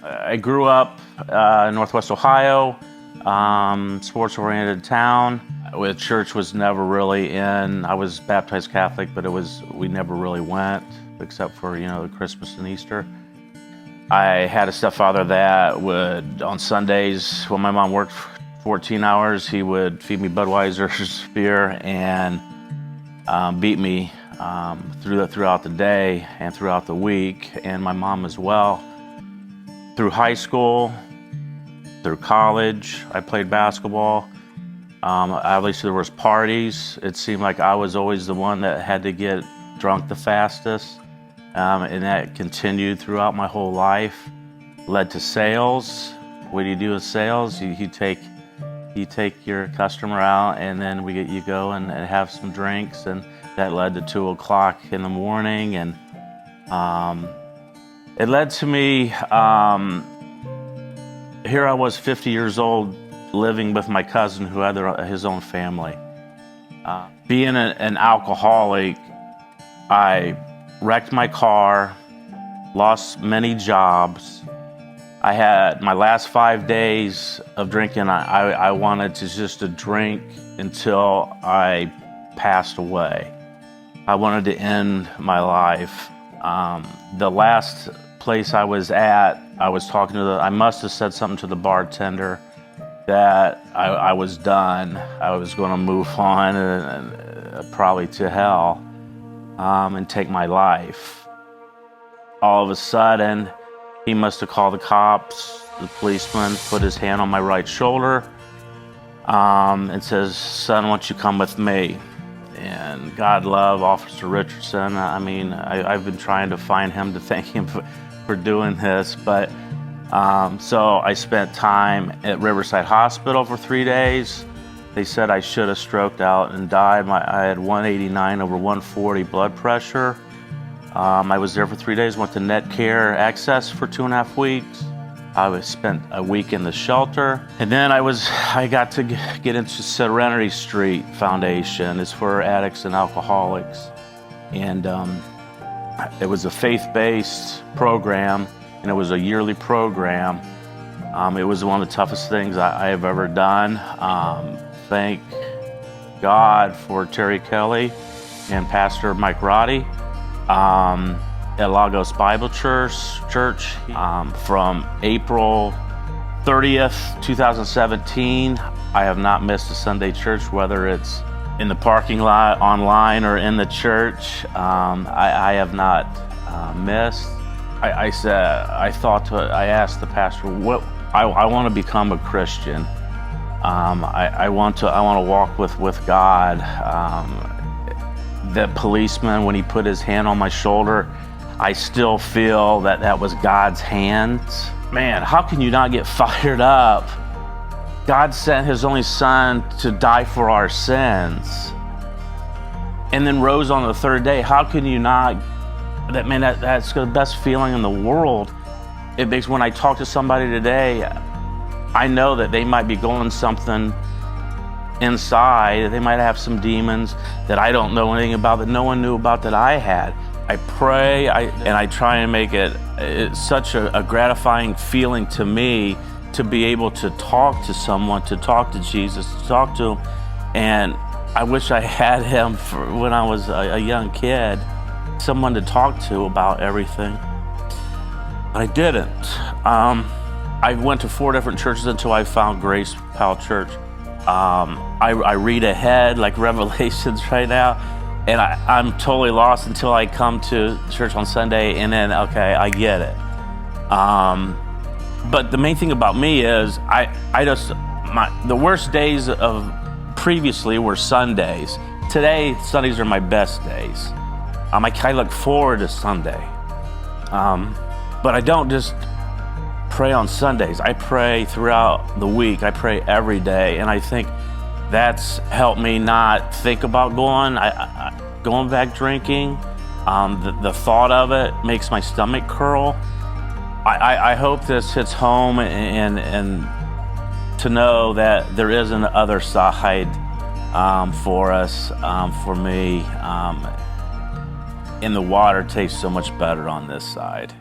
I grew up in Northwest Ohio, sports-oriented town. Church was never really in. I was baptized Catholic, but we never really went, except for the Christmas and Easter. I had a stepfather that would, on Sundays, when my mom worked 14 hours, he would feed me Budweiser's beer and beat me throughout the day and throughout the week, and my mom as well. Through high school, through college, I played basketball. Obviously, there was parties. It seemed like I was always the one that had to get drunk the fastest, and that continued throughout my whole life. Led to sales. What do you do with sales? You take your customer out, and then you go and have some drinks, and that led to 2 o'clock in the morning, and it led to me. Here I was, 50 years old, living with my cousin who had his own family. Being an alcoholic, I wrecked my car, lost many jobs. I had my last 5 days of drinking. I wanted to drink until I passed away. I wanted to end my life. The last place I was at, I was talking to I must have said something to the bartender that I was done. I was going to move on and probably to hell and take my life. All of a sudden, he must have called the cops. The policeman put his hand on my right shoulder and says, "Son, why don't you come with me?" And God love Officer Richardson. I mean, I've been trying to find him to thank him for doing this, but so I spent time at Riverside Hospital for 3 days. They said I should have stroked out and died. I had 189 over 140 blood pressure. I was there for 3 days, went to Net Care Access for 2.5 weeks. I spent a week in the shelter. And then I got to get into Serenity Street Foundation. It's for addicts and alcoholics. And it was a faith-based program, and it was a yearly program. It was one of the toughest things I have ever done. Thank God for Terry Kelly and Pastor Mike Roddy at Lagos Bible Church. From April 30th, 2017, I have not missed a Sunday church, whether it's in the parking lot, online, or in the church. I have not missed. I asked the pastor, I want to become a Christian. I want to walk with God. The policeman, when he put his hand on my shoulder, I still feel that was God's hands. Man, how can you not get fired up? God sent his only son to die for our sins and then rose on the third day. How can you not? That's the best feeling in the world. It makes, when I talk to somebody today, I know that they might be going something inside. They might have some demons that I don't know anything about, that no one knew about, that I had. I pray, and I try and make it's such a gratifying feeling to me to be able to talk to someone, to talk to Jesus, to talk to him. And I wish I had him when I was a young kid, someone to talk to about everything. But I didn't. I went to 4 different churches until I found Grace Powell Church. I read ahead like Revelations right now, and I'm totally lost until I come to church on Sunday, and then, okay, I get it. But the main thing about me is the worst days of previously were Sundays. Today, Sundays are my best days. I look forward to Sunday. But I don't just pray on Sundays. I pray throughout the week. I pray every day. And I think that's helped me not think about going back drinking. The thought of it makes my stomach curl. I hope this hits home and to know that there is an other side for us, for me. And the water tastes so much better on this side.